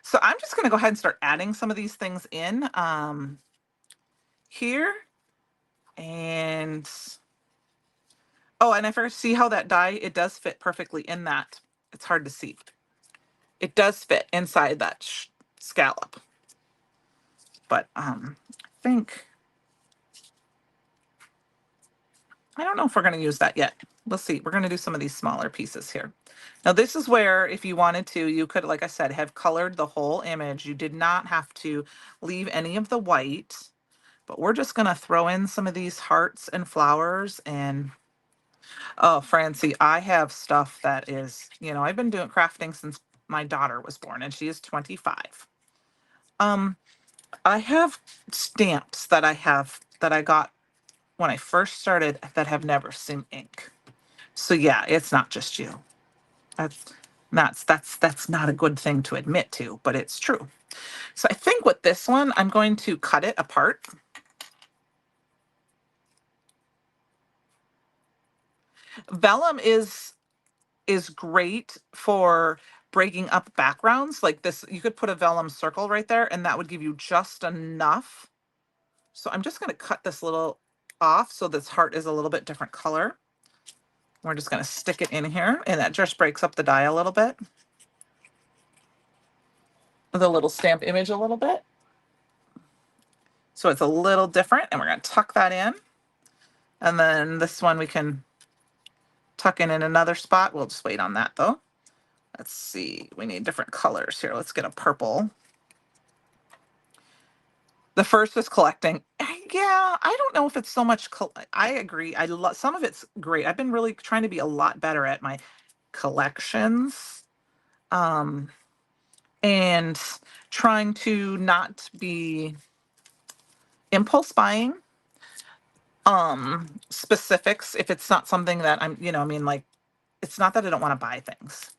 So I'm just going to go ahead and start adding some of these things in here. And, oh, and I first see how that die, it does fit perfectly in that. It's hard to see. It does fit inside that scallop. But I think, I don't know if we're going to use that yet. We'll see. We're going to do some of these smaller pieces here. Now, this is where, if you wanted to, you could, like I said, have colored the whole image. You did not have to leave any of the white, but we're just going to throw in some of these hearts and flowers. And, oh, Francie, I have stuff that is, I've been doing crafting since my daughter was born, and she is 25. I have stamps that I got when I first started that have never seen ink. So yeah, it's not just you. That's not a good thing to admit to, but it's true. So I think with this one, I'm going to cut it apart. Vellum is great for breaking up backgrounds like this. You could put a vellum circle right there, and that would give you just enough. So I'm just going to cut this little off so this heart is a little bit different color. We're just going to stick it in here, and that just breaks up the die a little bit. The little stamp image a little bit. So it's a little different, and we're going to tuck that in. And then this one we can tuck in another spot. We'll just wait on that though. Let's see, we need different colors here. Let's get a purple. The first is collecting. Yeah, I don't know if it's so much. I agree. I love some of it's great. I've been really trying to be a lot better at my collections, and trying to not be impulse buying specifics if it's not something that I'm, I mean, like, it's not that I don't want to buy things.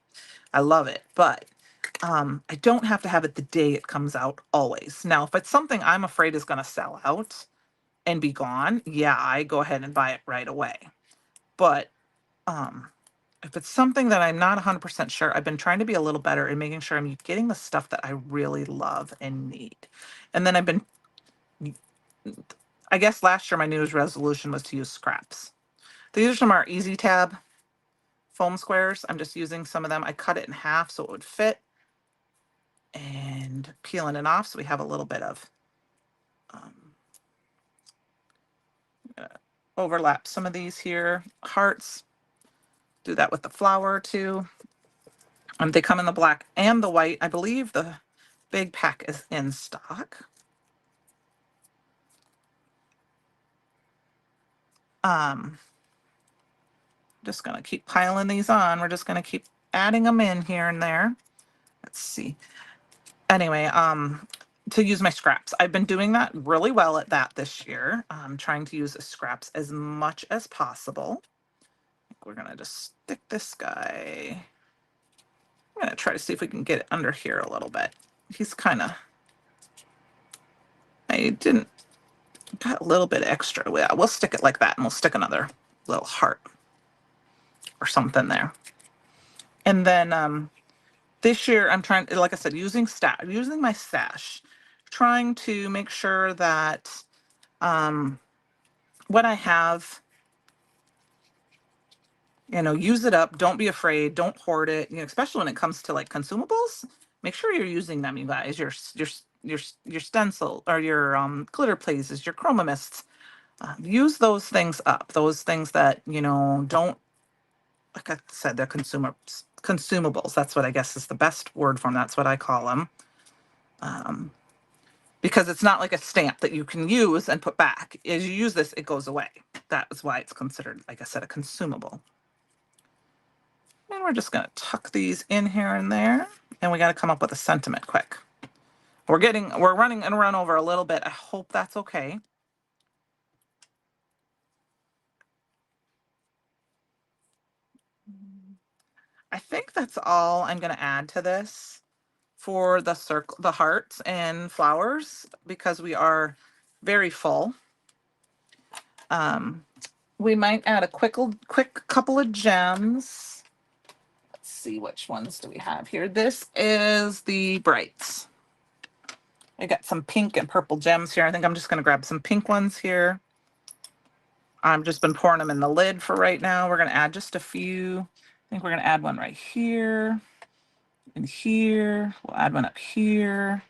I love it, but I don't have to have it the day it comes out always. Now, if it's something I'm afraid is going to sell out and be gone, yeah, I go ahead and buy it right away. But if it's something that I'm not 100% sure, I've been trying to be a little better in making sure I'm getting the stuff that I really love and need. And then I guess last year my New Year's resolution was to use scraps. These are some of our Easy Tab foam squares. I'm just using some of them. I cut it in half so it would fit, and peeling it off so we have a little bit of overlap some of these here hearts. Do that with the flower too. They come in the black and the white. I believe the big pack is in stock. Just gonna keep piling these on. We're just gonna keep adding them in here and there. Let's see. Anyway, to use my scraps. I've been doing that really well at that this year. I'm trying to use the scraps as much as possible. We're gonna just stick this guy. I'm gonna try to see if we can get it under here a little bit. He's kind of, I didn't, got a little bit extra. Yeah, we'll stick it like that, and we'll stick another little heart or something there. And then this year I'm trying, like I said, using my stash, trying to make sure that what I have, use it up. Don't be afraid. Don't hoard it. Especially when it comes to like consumables, make sure you're using them, you guys. Your stencil or your glitter places, your chroma mists. Use those things up. Those things that don't, like I said, they're consumables. That's what I guess is the best word for them. That's what I call them. Because it's not like a stamp that you can use and put back. As you use this, it goes away. That is why it's considered, like I said, a consumable. And we're just going to tuck these in here and there. And we got to come up with a sentiment quick. We're running and run over a little bit. I hope that's okay. I think that's all I'm going to add to this for the hearts and flowers, because we are very full. We might add a quick couple of gems. Let's see, which ones do we have here? This is the brights. I got some pink and purple gems here. I think I'm just going to grab some pink ones here. I've just been pouring them in the lid for right now. We're going to add just a few. I think we're going to add one right here and here. We'll add one up here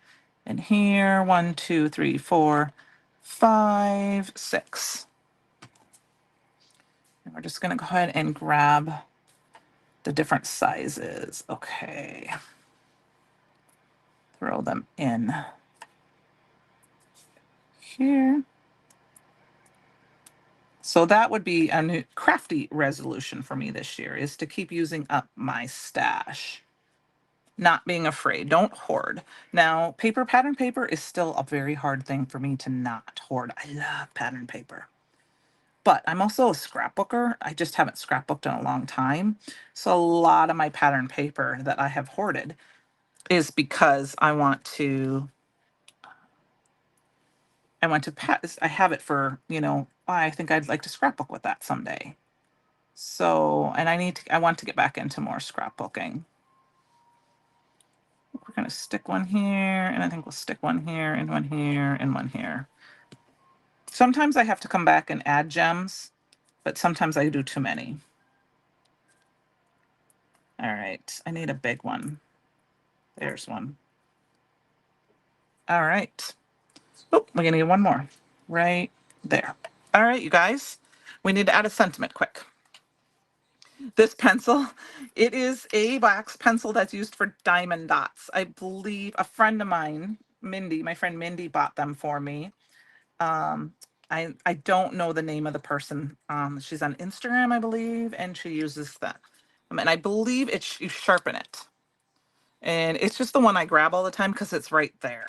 and here. 1, 2, 3, 4, 5, 6. And we're just going to go ahead and grab the different sizes. Okay. Throw them in here. So that would be a new crafty resolution for me this year, is to keep using up my stash. Not being afraid. Don't hoard. Now, pattern paper is still a very hard thing for me to not hoard. I love pattern paper. But I'm also a scrapbooker. I just haven't scrapbooked in a long time. So a lot of my pattern paper that I have hoarded is because I have it for, I think I'd like to scrapbook with that someday. So, and I want to get back into more scrapbooking. We're going to stick one here, and I think we'll stick one here, and one here, and one here. Sometimes I have to come back and add gems, but sometimes I do too many. All right, I need a big one. There's one. All right. Oh, we're going to need one more right there. All right, you guys, we need to add a sentiment quick. This pencil, it is a wax pencil that's used for diamond dots. I believe a friend of mine, my friend Mindy, bought them for me. I don't know the name of the person. She's on Instagram, I believe, and she uses that. And I believe you sharpen it. And it's just the one I grab all the time because it's right there.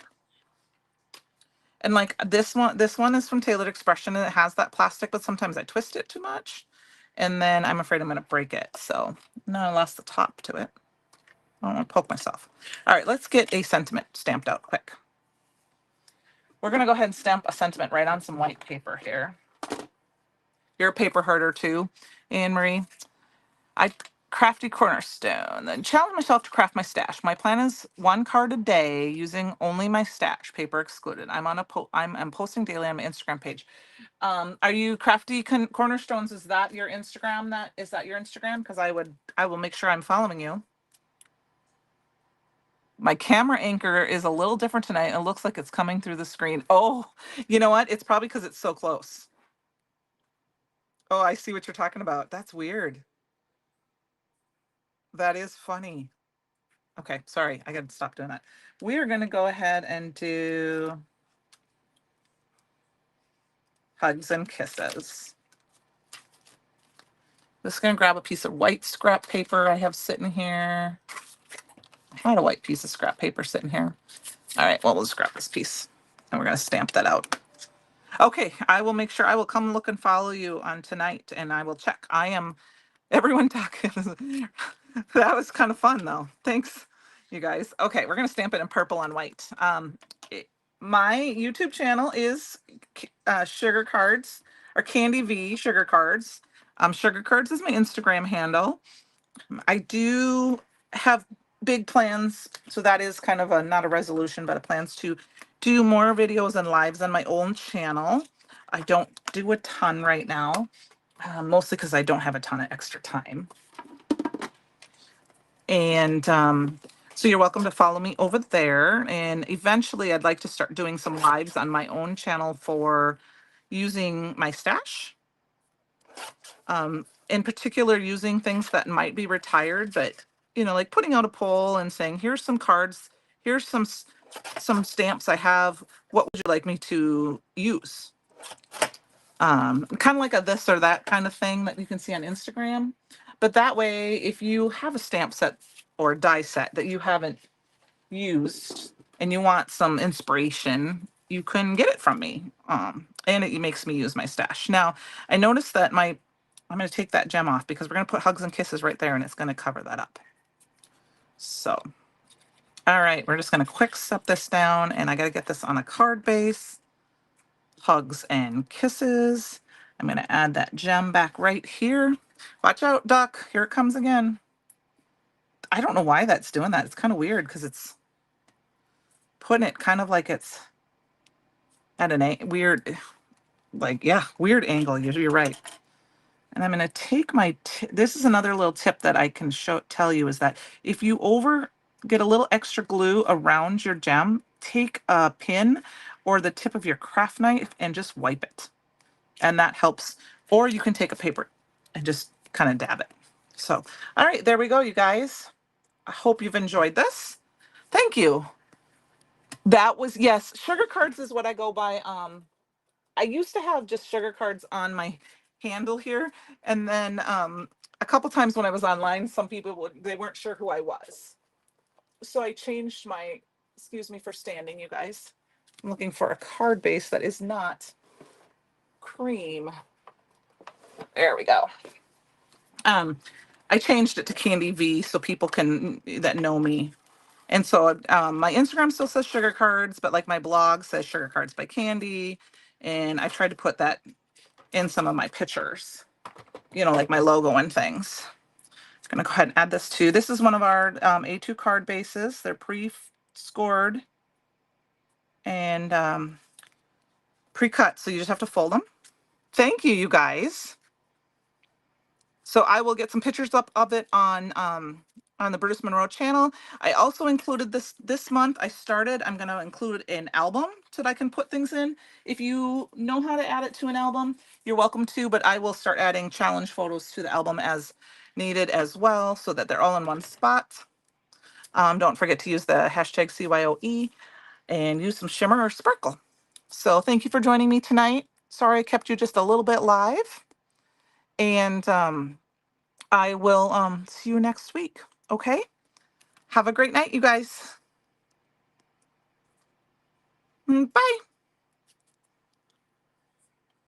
And like this one is from Tailored Expression, and it has that plastic, but sometimes I twist it too much. And then I'm afraid I'm going to break it. So now I lost the top to it. I don't want to poke myself. All right, let's get a sentiment stamped out quick. We're going to go ahead and stamp a sentiment right on some white paper here. You're a paper herder too, Anne Marie. I crafty cornerstone. Then challenge myself to craft my stash. My plan is 1 card a day using only my stash, paper excluded. I'm posting daily on my Instagram page. Are you crafty cornerstones? Is that your Instagram? Is that your Instagram? Because I will make sure I'm following you. My camera anchor is a little different tonight. It looks like it's coming through the screen. Oh, you know what? It's probably because it's so close. Oh, I see what you're talking about. That's weird. That is funny. Okay, sorry. I got to stop doing that. We are going to go ahead and do hugs and kisses. Just going to grab a piece of white scrap paper I have sitting here. I had a white piece of scrap paper sitting here. All right, well, we'll just grab this piece and we're going to stamp that out. Okay, I will make sure I will come look and follow you on tonight, and I will check. Everyone talking. That was kind of fun though. Thanks, you guys. Okay, we're going to stamp it in purple on white. My YouTube channel is Sugar Cards, or Candi V Sugar Cards. Sugar Cards is my Instagram handle. I do have big plans, so that is kind of not a resolution, but a plans to do more videos and lives on my own channel. I don't do a ton right now, mostly because I don't have a ton of extra time. And so you're welcome to follow me over there. And eventually I'd like to start doing some lives on my own channel for using my stash. In particular, using things that might be retired, but like putting out a poll and saying, here's some cards, here's some stamps I have. What would you like me to use? Kind of like a this or that kind of thing that you can see on Instagram. But that way, if you have a stamp set or a die set that you haven't used and you want some inspiration, you can get it from me. And it makes me use my stash. Now, I noticed that I'm going to take that gem off because we're going to put hugs and kisses right there and it's going to cover that up. So, all right, we're just going to quick step this down and I got to get this on a card base. Hugs and kisses. I'm going to add that gem back right here. Watch out, duck. Here it comes again. I don't know why that's doing that. It's kind of weird because it's putting it kind of like it's at an weird, like, yeah, weird angle. You're right. And I'm going to take this is another little tip that I can tell you is that if you get a little extra glue around your gem, take a pin or the tip of your craft knife and just wipe it. And that helps. Or you can take a paper and just kind of dab it. So, all right, there we go, you guys. I hope you've enjoyed this. Thank you. That was, yes, sugar cards is what I go by. I used to have just sugar cards on my handle here. And then a couple times when I was online, some people they weren't sure who I was. So I changed excuse me for standing, you guys. I'm looking for a card base that is not cream. There we go. I changed it to Candi V so people that know me. And so my Instagram still says sugar cards, but like my blog says sugar cards by Candi. And I tried to put that in some of my pictures, like my logo and things. I'm going to go ahead and add this too. This is one of our A2 card bases. They're pre-scored and pre-cut. So you just have to fold them. Thank you, you guys. So I will get some pictures up of it on the Brutus Monroe channel. I also included this month. I'm going to include an album so that I can put things in. If you know how to add it to an album, you're welcome to, but I will start adding challenge photos to the album as needed as well so that they're all in one spot. Don't forget to use the hashtag CYOE and use some shimmer or sparkle. So thank you for joining me tonight. Sorry I kept you just a little bit live. And I will see you next week. Okay? Have a great night, you guys. Bye.